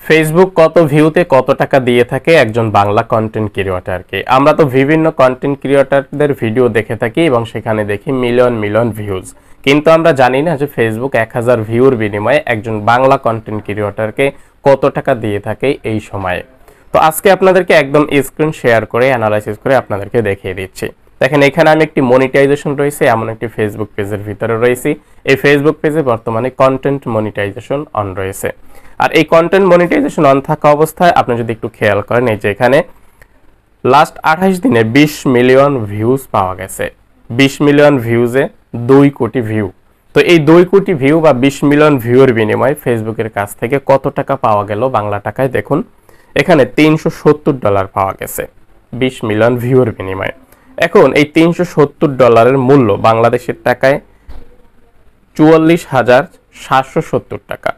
Facebook কত ভিউতে কত টাকা দিয়ে থাকে একজন বাংলা কন্টেন্ট ক্রিয়েটরকে। আমরা তো বিভিন্ন কন্টেন্ট ক্রিয়েটরদের ভিডিও দেখে থাকি এবং সেখানে দেখি মিলিয়ন মিলিয়ন ভিউজ, কিন্তু আমরা জানি না যে ফেসবুক 1000 ভিউর বিনিময়ে একজন বাংলা কন্টেন্ট ক্রিয়েটরকে কত টাকা দিয়ে থাকে এই সময়ে। তো আজকে আপনাদেরকে একদম স্ক্রিন শেয়ার করে অ্যানালাইসিস করে আপনাদেরকে দেখিয়ে দিচ্ছি। দেখেন, এখানে আমি একটি মনিটাইজেশন রয়েছে এমন একটি ফেসবুক পেজের ভিতরে রয়েছি। এই ফেসবুক পেজে বর্তমানে কন্টেন্ট মনিটাইজেশন অন রয়েছে। আর এই কন্টেন্ট মনিটাইজেশন অন থাকা অবস্থায় আপনি যদি একটু খেয়াল করেন, এই যে এখানে লাস্ট 28 দিনে 20 মিলিয়ন ভিউজ পাওয়া গেছে। 20 মিলিয়ন ভিউজে 2 কোটি ভিউ। তো এই 2 কোটি ভিউ বা 20 মিলিয়ন ভিউর বিনিময়ে ফেসবুকের কাছ থেকে কত টাকা পাওয়া গেল বাংলা টাকায় দেখুন, এখানে $370 পাওয়া গেছে 20 মিলিয়ন ভিউর বিনিময়ে। এখন এই $370 মূল্য বাংলাদেশের টাকায় 44,770 টাকা।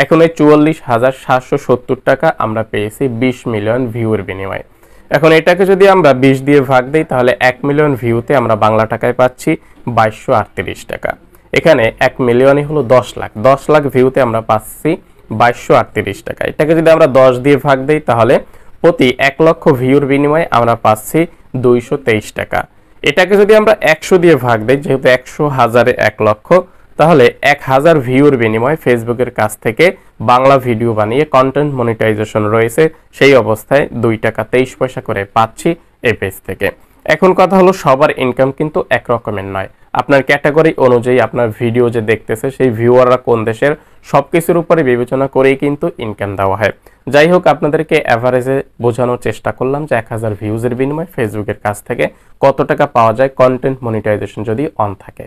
এখন এই 44,770 টাকা আমরা পেয়েছি 20 মিলিয়ন ভিউর বিনিময়ে। এখন এটাকে যদি আমরা 20 দিয়ে ভাগ দিই তাহলে 1 মিলিয়ন ভিউতে আমরা বাংলা টাকায় পাচ্ছি 2238 টাকা। এখানে 1 মিলিয়নই হলো 10 লাখ, 10 লাখ ভিউতে আমরা পাচ্ছি 2238 টাকা। এটাকে যদি আমরা 10 দিয়ে ভাগ দিই তাহলে প্রতি 1 লক্ষ ভিউর বিনিময়ে আমরা পাচ্ছি 223 টাকা। এটাকে যদি আমরা 100 দিয়ে ভাগ দিই, যেহেতু 100 হাজারে 1 লক্ষ, তাহলে 1000 ভিউর বিনিময়ে ফেসবুকের কাছ থেকে বাংলা ভিডিও বানিয়ে কন্টেন্ট মনিটাইজেশন রয়েছে, সেই অবস্থায় 2 টাকা 23 পয়সা করে পাচ্ছি এই পেজ থেকে। এখন কথা হলো, সবার ইনকাম কিন্তু এক রকমের নয়। আপনার ক্যাটাগরি অনুযায়ী আপনার ভিডিও যে দেখতেছে সেই ভিউয়াররা কোন দেশের, সবকিছুর উপরে বিবেচনা করেই কিন্তু ইনকাম দেওয়া হয়। যাই হোক, আপনাদেরকে অ্যাভারেজে বোঝানোর চেষ্টা করলাম যে 1000 ভিউজের বিনিময়ে ফেসবুকের কাছ থেকে কত টাকা পাওয়া যায় কন্টেন্ট মনিটাইজেশন যদি অন থাকে।